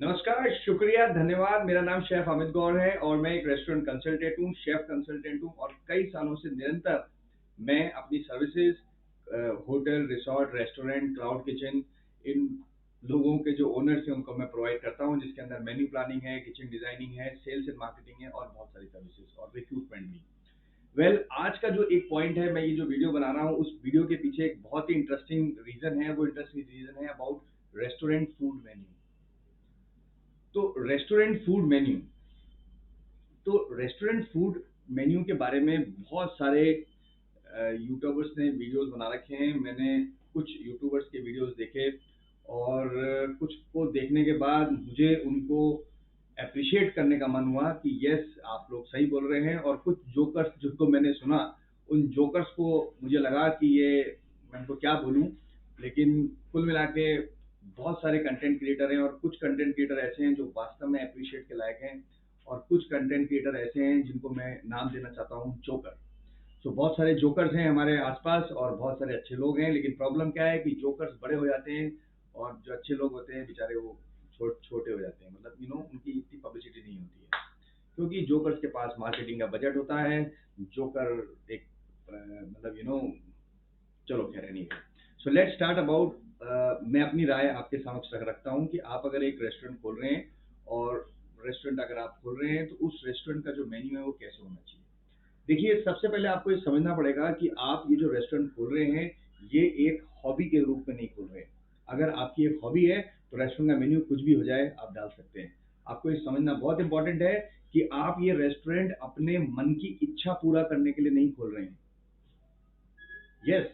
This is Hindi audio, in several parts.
नमस्कार, शुक्रिया, धन्यवाद। मेरा नाम शेफ अमित गौर है और मैं एक रेस्टोरेंट कंसल्टेंट हूँ, शेफ कंसल्टेंट हूँ और कई सालों से निरंतर मैं अपनी services hotel, resort, restaurant, cloud kitchen इन लोगों के जो ओनर्स हैं उनको मैं प्रोवाइड करता हूँ, जिसके अंदर मेन्यू प्लानिंग है, किचन डिजाइनिंग है, सेल्स एंड मार्केटिंग है और बहुत सारी सर्विसेज और रिक्रूटमेंट भी। आज का जो एक पॉइंट है, मैं ये जो वीडियो बना रहा हूँ, उस वीडियो के पीछे एक बहुत ही इंटरेस्टिंग रीजन है। वो इंटरेस्टिंग रीजन है अबाउट रेस्टोरेंट फूड मेन्यू। तो रेस्टोरेंट फूड मेन्यू तो रेस्टोरेंट फूड मेन्यू के बारे में बहुत सारे यूट्यूबर्स ने वीडियोस बना रखे हैं। मैंने कुछ यूट्यूबर्स के वीडियोस देखे और कुछ को देखने के बाद मुझे उनको अप्रिशिएट करने का मन हुआ कि यस, आप लोग सही बोल रहे हैं। और कुछ जोकर्स जिनको मैंने सुना, उन जोकर्स को मुझे लगा कि ये मैं उनको क्या बोलूं, लेकिन कुल मिला के बहुत सारे कंटेंट क्रिएटर हैं और कुछ कंटेंट क्रिएटर ऐसे हैं जो वास्तव में अप्रिशिएट के लायक हैं और कुछ कंटेंट क्रिएटर ऐसे हैं जिनको मैं नाम देना चाहता हूँ जोकर। तो बहुत सारे जोकर्स हैं हमारे आसपास और बहुत सारे अच्छे लोग हैं, लेकिन प्रॉब्लम क्या है कि जोकर्स बड़े हो जाते हैं और जो अच्छे लोग होते हैं बेचारे वो छोटे हो जाते हैं। मतलब उनकी इतनी पब्लिसिटी नहीं होती है क्योंकि जोकर्स के पास मार्केटिंग का बजट होता है। जोकर एक मतलब चलो खैर नहीं। So let's start about. मैं अपनी राय आपके समक्ष रखता हूँ कि आप अगर एक रेस्टोरेंट खोल रहे हैं और रेस्टोरेंट अगर आप खोल रहे हैं तो उस रेस्टोरेंट का जो मेन्यू है वो कैसे होना चाहिए। देखिए, सबसे पहले आपको ये समझना पड़ेगा कि आप ये जो रेस्टोरेंट खोल रहे हैं, ये एक हॉबी के रूप में नहीं खोल रहे हैं। अगर आपकी एक हॉबी है, तो रेस्टोरेंट का मेन्यू कुछ भी हो जाए, आप डाल सकते हैं। आपको ये समझना बहुत इंपॉर्टेंट है कि आप ये रेस्टोरेंट अपने मन की इच्छा पूरा करने के लिए नहीं खोल रहे हैं। यस,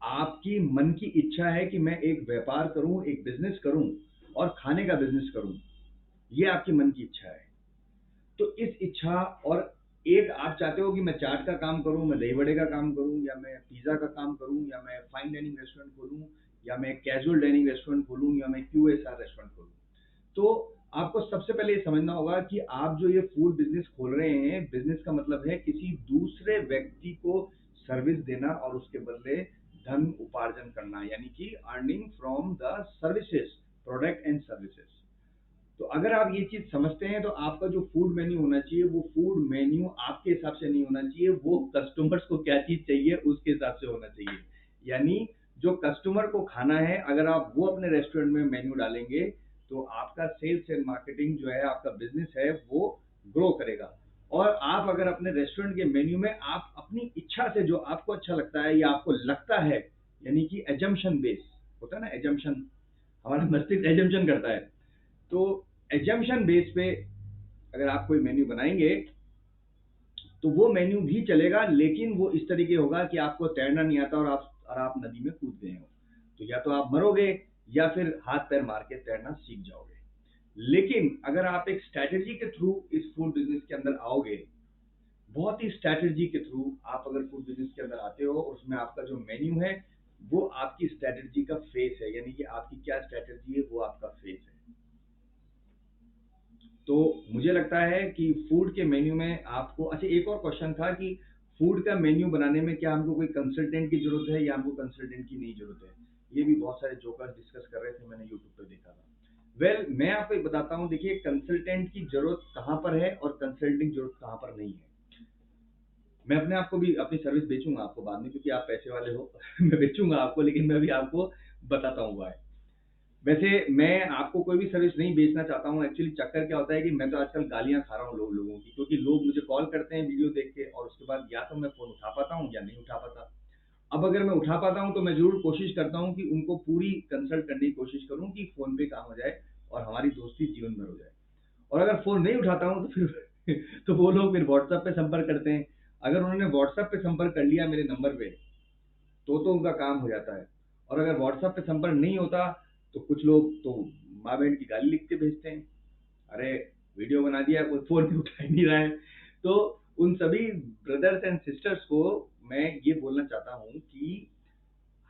आपकी मन की इच्छा है कि मैं एक व्यापार करूं, एक बिजनेस करूं और खाने का बिजनेस करूं। ये आपकी मन की इच्छा है। तो इस इच्छा और एक आप चाहते हो कि मैं चाट का काम करूं, मैं दही बड़े का काम करूं, या मैं पिज्जा का काम करूं, या मैं फाइन डाइनिंग रेस्टोरेंट खोलूं, या मैं कैजुअल डाइनिंग रेस्टोरेंट खोलूं, या मैं क्यूएसआर रेस्टोरेंट खोलूं। तो आपको सबसे पहले ये समझना होगा कि आप जो ये फूड बिजनेस खोल रहे हैं, बिजनेस का मतलब है किसी दूसरे व्यक्ति को सर्विस देना और उसके बदले धन उपार्जन करना, यानी कि earning from the services, product and services. तो अगर आप ये चीज समझते हैं तो आपका जो फूड मेन्यू होना चाहिए, वो फूड मेन्यू आपके हिसाब से नहीं होना चाहिए, वो कस्टमर्स को क्या चीज चाहिए उसके हिसाब से होना चाहिए। यानी जो कस्टमर को खाना है, अगर आप वो अपने रेस्टोरेंट में मेन्यू डालेंगे तो आपका सेल्स एंड मार्केटिंग जो है, आपका बिजनेस है, वो ग्रो करेगा। और आप अगर अपने रेस्टोरेंट के मेन्यू में आप अपनी इच्छा से जो आपको अच्छा लगता है या आपको लगता है, यानी कि एजम्पशन बेस होता है ना, एजम्पशन, हमारा मस्तिष्क एजम्पशन करता है। तो एजम्पशन बेस पे अगर आप कोई मेन्यू बनाएंगे तो वो मेन्यू भी चलेगा, लेकिन वो इस तरीके होगा कि आपको तैरना नहीं आता और आप नदी में कूद गए हो, तो या तो आप मरोगे या फिर हाथ पैर मार के तैरना सीख जाओगे। लेकिन अगर आप एक स्ट्रैटेजी के थ्रू इस फूड बिजनेस के अंदर आओगे, बहुत ही स्ट्रैटेजी के थ्रू आप अगर फूड बिजनेस के अंदर आते हो, उसमें आपका जो मेन्यू है वो आपकी स्ट्रैटेजी का फेस है, यानी कि आपकी क्या स्ट्रैटेजी है वो आपका फेस है। तो मुझे लगता है कि फूड के मेन्यू में आपको, अच्छा एक और क्वेश्चन था कि फूड का मेन्यू बनाने में क्या हमको कोई कंसल्टेंट की जरूरत है या हमको कंसल्टेंट की नहीं जरूरत है। ये भी बहुत सारे जोकर्स डिस्कस कर रहे थे, मैंने यूट्यूब पे देखा था। मैं आपको एक बताता हूँ। देखिए, कंसल्टेंट की जरूरत कहाँ पर है और कंसल्टिंग जरूरत कहाँ पर नहीं है। मैं अपने आप को भी अपनी सर्विस बेचूंगा आपको बाद में, क्योंकि आप पैसे वाले हो मैं बेचूंगा आपको, लेकिन मैं भी आपको बताता हूँ why। वैसे मैं आपको कोई भी सर्विस नहीं बेचना चाहता हूँ। एक्चुअली चक्कर क्या होता है कि मैं तो आजकल गालियाँ खा रहा हूँ लोगों की, क्योंकि लोग मुझे कॉल करते हैं वीडियो देख के और उसके बाद या तो मैं फ़ोन उठा पाता हूँ या नहीं उठा पाता। अब अगर मैं उठा पाता हूँ तो मैं ज़रूर कोशिश करता हूँ कि उनको पूरी कंसल्ट करने की कोशिश करूँ कि फ़ोन पे काम हो जाए और हमारी दोस्ती जीवन भर हो जाए। और अगर फ़ोन नहीं उठाता हूँ तो फिर तो वो लोग फिर व्हाट्सएप पे संपर्क करते हैं। अगर उन्होंने व्हाट्सएप पे संपर्क कर लिया मेरे नंबर पे, तो उनका काम हो जाता है। और अगर व्हाट्सएप पे संपर्क नहीं होता तो कुछ लोग तो माँ बहन की गाली लिख के भेजते हैं। अरे, वीडियो बना दिया, कोई फोन भी उठा ही नहीं रहा है। तो उन सभी ब्रदर्स एंड सिस्टर्स को मैं ये बोलना चाहता हूँ कि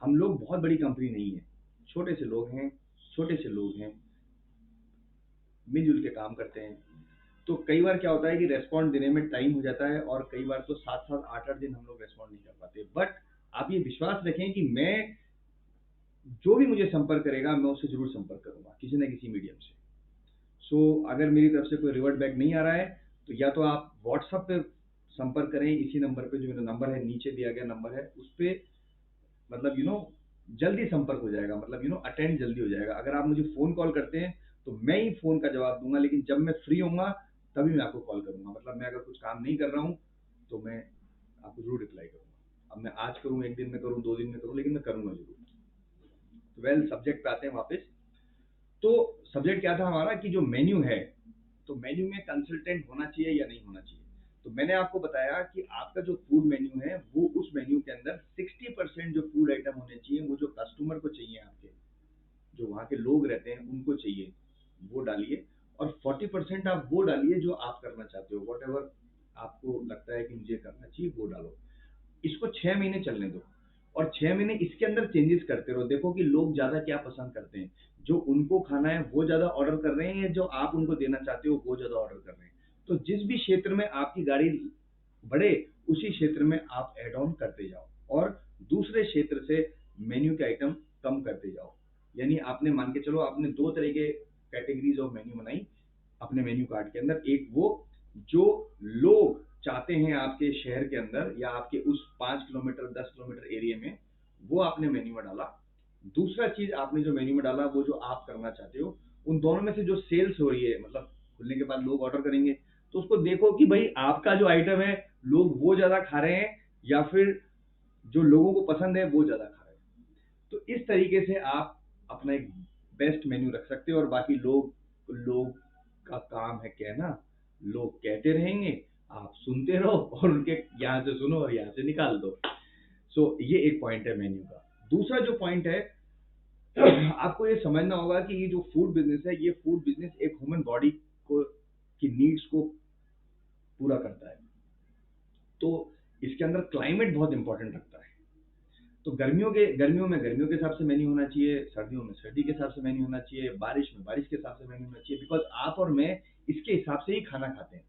हम लोग बहुत बड़ी कंपनी नहीं है, छोटे से लोग हैं, छोटे से लोग हैं, मिलजुल के काम करते हैं। तो कई बार क्या होता है कि रेस्पॉन्ड देने में टाइम हो जाता है और कई बार तो 7-7 8-8 दिन हम लोग रेस्पॉन्ड नहीं कर पाते। बट आप ये विश्वास रखें कि मैं जो भी मुझे संपर्क करेगा मैं उससे ज़रूर संपर्क करूँगा किसी न किसी मीडियम से। अगर मेरी तरफ से कोई रिवर्ट बैक नहीं आ रहा है, तो या तो आप व्हाट्सएप पे संपर्क करें, इसी नंबर पे, जो मेरा नंबर है नीचे दिया गया नंबर है, उस पे मतलब जल्दी संपर्क हो जाएगा, मतलब अटेंड जल्दी हो जाएगा। अगर आप मुझे फ़ोन कॉल करते हैं, तो मैं ही फ़ोन का जवाब दूँगा, लेकिन जब मैं फ्री होऊँगा, तभी मैं आपको कॉल करूँगा। मतलब मैं अगर कुछ काम नहीं कर रहा हूँ, तो मैं आपको ज़रूर रिप्लाई करूँगा। अब मैं आज करूँ, 1 दिन में करूँ, 2 दिन में करूँ, लेकिन मैं करूँगा ज़रूर। वेल, सब्जेक्ट पे आते हैं वापस। तो सब्जेक्ट क्या था हमारा कि जो मेन्यू है, तो मेन्यू में कंसल्टेंट होना चाहिए या नहीं होना चाहिए। तो मैंने आपको बताया कि आपका जो फूड मेन्यू है, वो उस मेन्यू के अंदर 60% जो फूड आइटम होने चाहिए, वो जो कस्टमर को चाहिए, आपके जो वहाँ के लोग रहते हैं उनको चाहिए, वो डालिए। और 40% आप वो डालिए जो आप करना चाहते हो, वॉट एवर आपको लगता है कि मुझे करना चाहिए, वो डालो। इसको 6 महीने चलने दो, और 6 महीने इसके अंदर चेंजेस करते रहो। देखो कि लोग ज़्यादा क्या पसंद करते हैं, जो उनको खाना है वो ज़्यादा ऑर्डर कर रहे हैं, या जो आप उनको देना चाहते हो वो ज़्यादा ऑर्डर कर रहे हैं। तो जिस भी क्षेत्र में आपकी गाड़ी बढ़े, उसी क्षेत्र में आप एड ऑन करते जाओ, और दूसरे क्षेत्र से मेन्यू के आइटम कम करते जाओ। यानी आपने, मान के चलो, आपने 2 तरह के कैटेगरीज ऑफ मेन्यू बनाई अपने मेन्यू कार्ड के अंदर। एक वो जो लोग चाहते हैं आपके शहर के अंदर, या आपके उस 5 किलोमीटर 10 किलोमीटर एरिया में, वो आपने मेन्यू में डाला। दूसरा चीज आपने जो मेन्यू में डाला, वो जो आप करना चाहते हो, उन दोनों में से जो सेल्स हो रही है, मतलब खुलने के बाद लोग ऑर्डर करेंगे, तो उसको देखो कि भाई आपका जो आइटम है, लोग वो ज्यादा खा रहे हैं, या फिर जो लोगों को पसंद है वो ज्यादा खा रहे हैं। तो इस तरीके से आप अपना एक बेस्ट मेन्यू रख सकते हो। और बाकी लोग लोग का काम है कहना, लोग कहते रहेंगे, आप सुनते रहो, और उनके यहाँ से सुनो और यहाँ से निकाल दो। ये एक पॉइंट है मेन्यू का। दूसरा जो पॉइंट है, आपको ये समझना होगा कि ये जो फूड बिजनेस है, ये फूड बिजनेस एक ह्यूमन बॉडी को की नीड्स को पूरा करता है। तो इसके अंदर क्लाइमेट बहुत इंपॉर्टेंट रखता है। तो गर्मियों में गर्मियों के हिसाब से मेन्यू होना चाहिए, सर्दियों में सर्दी के हिसाब से मेन्यू होना चाहिए, बारिश में बारिश के हिसाब से मेन्यू होना चाहिए, बिकॉज आप और मैं इसके हिसाब से ही खाना खाते हैं।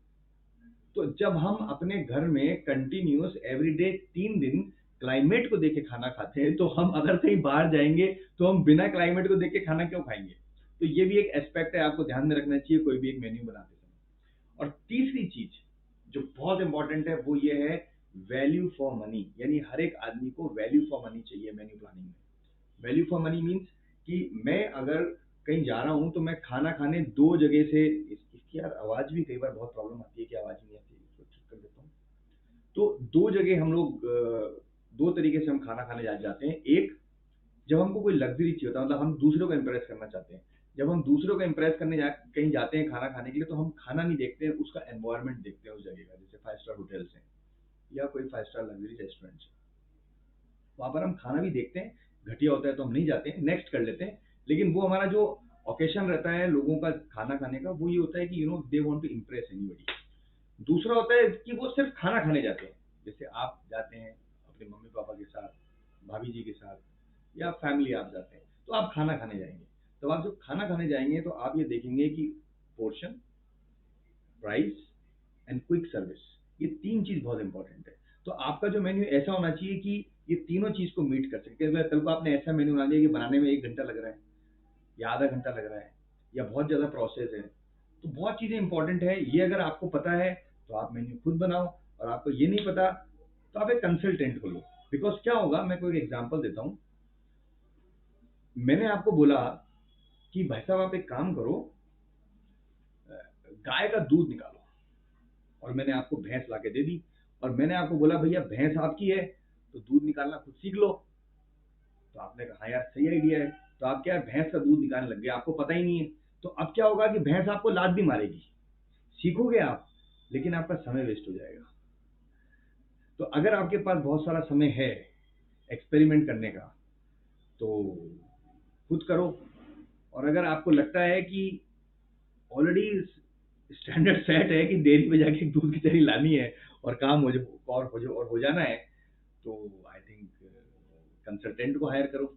तो जब हम अपने घर में कंटिन्यूअस एवरीडे 3 दिन क्लाइमेट को देख के खाना खाते हैं, तो हम अगर कहीं बाहर जाएंगे, तो हम बिना क्लाइमेट को देख के खाना क्यों खाएंगे। तो ये भी एक एस्पेक्ट है, आपको ध्यान में रखना चाहिए कोई भी एक मेन्यू बनाते समय। और तीसरी चीज जो बहुत इंपॉर्टेंट है, वो ये है वैल्यू फॉर मनी। यानी हर एक आदमी को वैल्यू फॉर मनी चाहिए मेन्यू प्लानिंग में। वैल्यू फॉर मनी मीन्स कि मैं अगर कहीं जा रहा हूँ, तो मैं खाना खाने 2 जगह से, इसकी यार आवाज़ भी कई बार बहुत प्रॉब्लम आती है कि आवाज़ नहीं आती है, इसको ठीक कर देता हूँ। तो 2 जगह हम लोग 2 तरीके से हम खाना खाने जाते हैं। एक, जब हमको कोई लग्जरी चाहिए होता है, मतलब हम दूसरों को इम्प्रेस करना चाहते हैं। जब हम दूसरों को इम्प्रेस करने कहीं जाते हैं खाना खाने के लिए, तो हम खाना नहीं देखते हैं, उसका एनवायरनमेंट देखते हैं उस जगह का। जैसे 5 स्टार होटल्स हैं, या कोई 5 स्टार लग्जरी रेस्टोरेंट्स है, वहाँ पर हम खाना भी देखते हैं। घटिया होता है तो हम नहीं जाते हैं, नेक्स्ट कर लेते हैं। लेकिन वो हमारा जो ओकेशन रहता है लोगों का खाना खाने का, वो ये होता है कि they want to impress anybody. दूसरा होता है कि वो सिर्फ खाना खाने जाते हैं। जैसे आप जाते हैं अपने मम्मी पापा के साथ, भाभी जी के साथ, या फैमिली आप जाते हैं, तो आप खाना खाने जाएंगे। तो आप जब खाना खाने जाएंगे, तो आप ये देखेंगे कि portion, price and quick service, ये 3 चीज बहुत इंपॉर्टेंट है। तो आपका जो मेन्यू ऐसा होना चाहिए कि ये तीनों चीज को मीट कर सके। अगर कल को आपने ऐसा मेन्यू बना दिया कि बनाने में 1 घंटा लग रहा है, या आधा घंटा लग रहा है, या बहुत ज्यादा प्रोसेस है, तो बहुत चीजें इंपॉर्टेंट है। ये अगर आपको पता है, तो आप मेन्यू खुद बनाओ। और आपको ये नहीं पता, तो आप एक कंसल्टेंट को लो। बिकॉज क्या होगा, मैं कोई एग्जांपल देता हूँ। मैंने आपको बोला कि भाई साहब आप एक काम करो, गाय का दूध निकालो, और मैंने आपको भैंस ला के दे दी, और मैंने आपको बोला भैया भैंस आपकी है, तो दूध निकालना खुद सीख लो। तो आपने कहा हाँ यार सही आइडिया है। तो आप क्या है, भैंस का दूध निकालने लग गए, आपको पता ही नहीं है। तो अब क्या होगा कि भैंस आपको लात भी मारेगी, सीखोगे आप, लेकिन आपका समय वेस्ट हो जाएगा। तो अगर आपके पास बहुत सारा समय है एक्सपेरिमेंट करने का, तो खुद करो। और अगर आपको लगता है कि ऑलरेडी स्टैंडर्ड सेट है कि डेयरी पे जाके दूध की दही लानी है, और काम हो जाना है, तो आई थिंक कंसल्टेंट को हायर करो।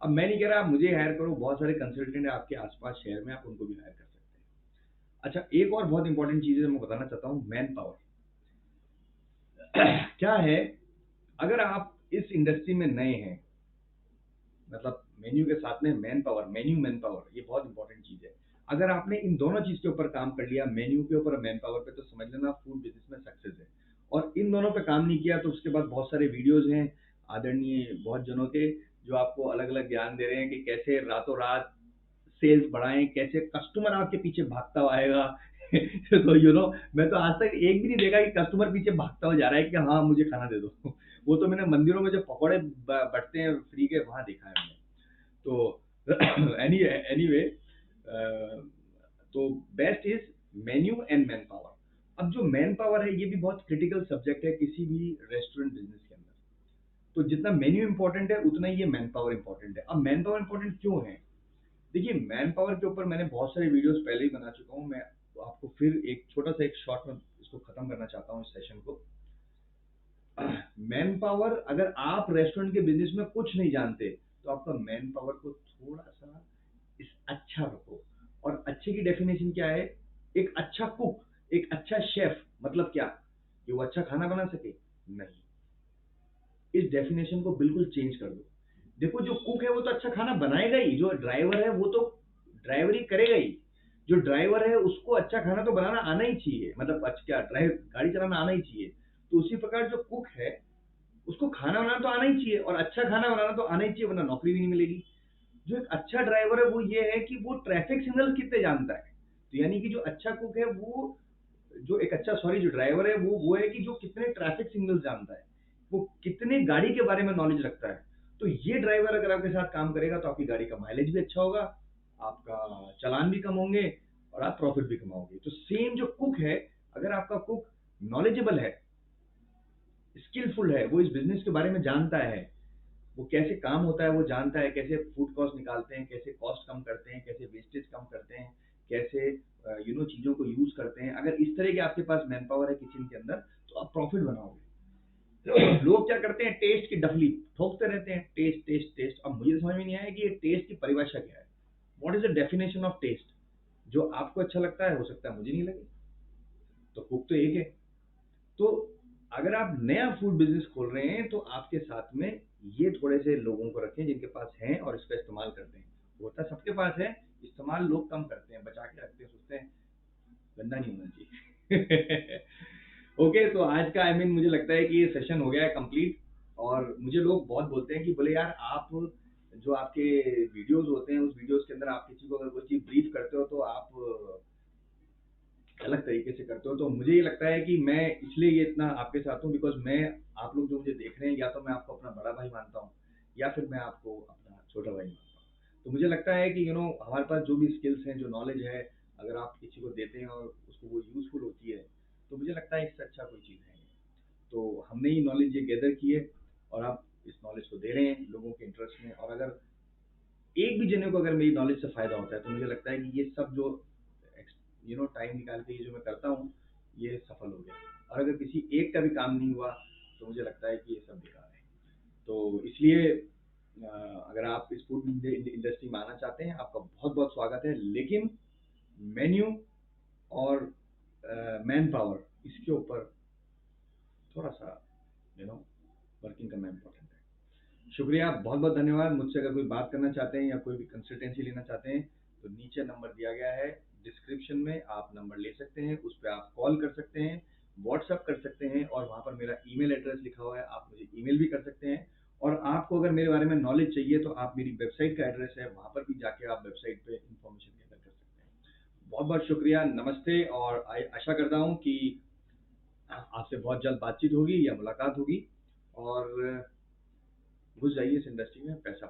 अब मैं नहीं कह रहा आप मुझे हायर करो, बहुत सारे कंसल्टेंट है आपके आसपास शहर में, आप उनको भी हायर कर सकते हैं। अच्छा, एक और बहुत इंपॉर्टेंट चीज़ है मैं बताना चाहता हूँ, मैन पावर। क्या है, अगर आप इस इंडस्ट्री में नए हैं, मतलब मेन्यू के साथ में man power, menu man power, ये बहुत इंपॉर्टेंट चीज़ है। अगर आपने इन दोनों चीज़ के ऊपर काम कर लिया, मेन्यू के ऊपर और मैन पावर पे, तो समझ लेना फूड बिजनेस में सक्सेस है। और इन दोनों पे काम नहीं किया तो उसके बाद बहुत सारे वीडियोस हैं आदरणीय बहुत जनों के, जो आपको अलग अलग ज्ञान दे रहे हैं कि कैसे रातों रात सेल्स बढ़ाएं, कैसे कस्टमर आपके पीछे भागता हुआ आएगा। तो मैं तो आज तक एक भी नहीं देखा कि कस्टमर पीछे भागता हुआ जा रहा है कि हाँ मुझे खाना दे दो। वो तो मैंने मंदिरों में जो पकौड़े बटते हैं फ्री के, वहां देखा है मैंने। तो एनीवे, तो best is menu and man power. अब जो मैन पावर है ये भी बहुत क्रिटिकल सब्जेक्ट है किसी भी रेस्टोरेंट बिजनेस के अंदर। तो जितना मेन्यू इंपॉर्टेंट है उतना ही ये मैन पावर इंपॉर्टेंट है। अब मैन पावर इंपॉर्टेंट क्यों है? देखिए, मैन पावर के ऊपर मैंने बहुत सारे वीडियोस पहले ही बना चुका हूँ। मैं तो आपको फिर एक छोटा सा एक शॉर्ट में इसको खत्म करना चाहता हूँ इस सेशन को। मैन पावर, अगर आप रेस्टोरेंट के बिजनेस में कुछ नहीं जानते तो आपका मैन पावर को थोड़ा सा इस अच्छा रखो। और अच्छे की डेफिनेशन क्या है? एक अच्छा कुक, एक अच्छा शेफ मतलब क्या? कि वो अच्छा खाना बना सके? नहीं, इस डेफिनेशन को बिल्कुल चेंज कर दो। देखो, जो कुक है वो तो अच्छा खाना बनाएगा ही, जो ड्राइवर है वो तो ड्राइवरी करेगा ही। जो ड्राइवर है उसको अच्छा खाना तो बनाना आना ही चाहिए, मतलब अच्छा क्या, ड्राइव गाड़ी चलाना आना ही चाहिए। तो उसी प्रकार जो कुक है उसको खाना बनाना तो आना ही चाहिए, और अच्छा खाना बनाना तो आना ही चाहिए, वरना नौकरी भी नहीं मिलेगी। जो एक अच्छा ड्राइवर है वो ये है कि वो ट्रैफिक सिग्नल कितने जानता है। तो यानी कि जो अच्छा कुक है वो, जो एक अच्छा सॉरी जो ड्राइवर है वो है कि जो कितने ट्रैफिक सिग्नल जानता है, वो कितने गाड़ी के बारे में नॉलेज रखता है। तो ये ड्राइवर अगर आपके साथ काम करेगा तो आपकी गाड़ी का माइलेज भी अच्छा होगा, आपका चालान भी कम होंगे, और आप प्रॉफिट भी कमाओगे। तो सेम जो कुक है, अगर आपका कुक नॉलेजेबल है, स्किलफुल है, वो इस बिजनेस के बारे में जानता है, वो कैसे काम होता है वो जानता है, कैसे फूड कॉस्ट निकालते हैं, कैसे कॉस्ट कम करते हैं, कैसे वेस्टेज कम करते हैं, कैसे चीज़ों को यूज़ करते हैं। अगर इस तरह के आपके पास मैन पावर है किचन के अंदर, तो आप प्रॉफिट बनाओगे। लोग क्या करते हैं, टेस्ट की डफली ठोकते रहते हैं, टेस्ट टेस्ट टेस्ट। अब मुझे समझ में नहीं आया कि ये टेस्ट की परिभाषा क्या है। What is the definition of taste? जो आपको अच्छा लगता है हो सकता है मुझे नहीं लगे, तो कुक तो एक है। तो अगर आप नया फूड बिजनेस खोल रहे हैं तो आपके साथ में ये थोड़े से लोगों को रखें जिनके पास हैं और इसका इस्तेमाल करते हैं। होता सबके पास है, इस्तेमाल लोग कम करते हैं, बचा के रखते हैं, सोचते हैं गंदा नहीं होना चाहिए। ओके, तो आज का मुझे लगता है कि ये सेशन हो गया है कंप्लीट। और मुझे लोग बहुत बोलते हैं कि बोले यार, आप जो आपके वीडियोस होते हैं उस वीडियोस के अंदर आप किसी को अगर कोई चीज़ ब्रीफ करते हो तो आप अलग तरीके से करते हो। तो मुझे ये लगता है कि मैं इसलिए ये इतना आपके साथ हूँ बिकॉज मैं, आप लोग जो मुझे देख रहे हैं, या तो मैं आपको अपना बड़ा भाई मानता हूँ या फिर मैं आपको अपना छोटा भाई मानता हूँ। तो मुझे लगता है कि हमारे पास जो भी स्किल्स हैं, जो नॉलेज है, अगर आप किसी को देते हैं और उसको वो यूज़फुल होती है, तो मुझे लगता है इससे अच्छा कोई चीज़ है नहीं। तो हमने ये नॉलेज ये गैदर की है और आप इस नॉलेज को दे रहे हैं लोगों के इंटरेस्ट में। और अगर एक भी जने को अगर मेरी नॉलेज से फ़ायदा होता है तो मुझे लगता है कि ये सब जो टाइम निकाल के ये जो मैं करता हूँ ये सफल हो गया। और अगर किसी एक का भी काम नहीं हुआ तो मुझे लगता है कि ये सब बेकार है। तो इसलिए अगर आप इस फूड इंडस्ट्री में आना चाहते हैं, आपका बहुत बहुत स्वागत है। लेकिन मेन्यू और मैन पावर, इसके ऊपर थोड़ा सा वर्किंग करना इम्पोर्टेंट है। शुक्रिया, बहुत बहुत धन्यवाद। मुझसे अगर कोई बात करना चाहते हैं या कोई भी कंसल्टेंसी लेना चाहते हैं तो नीचे नंबर दिया गया है डिस्क्रिप्शन में, आप नंबर ले सकते हैं, उस पर आप कॉल कर सकते हैं, व्हाट्सअप कर सकते हैं, और वहाँ पर मेरा ईमेल एड्रेस लिखा हुआ है, आप मुझे ईमेल भी कर सकते हैं। और आपको अगर मेरे बारे में नॉलेज चाहिए तो आप मेरी वेबसाइट का एड्रेस है, वहाँ पर भी जाके आप वेबसाइट पे इंफॉर्मेशन गैदर कर सकते हैं। बहुत बहुत शुक्रिया, नमस्ते। और आशा करता हूँ कि आपसे बहुत जल्द बातचीत होगी या मुलाकात होगी। और घुस जाइए इस इंडस्ट्री में, पैसा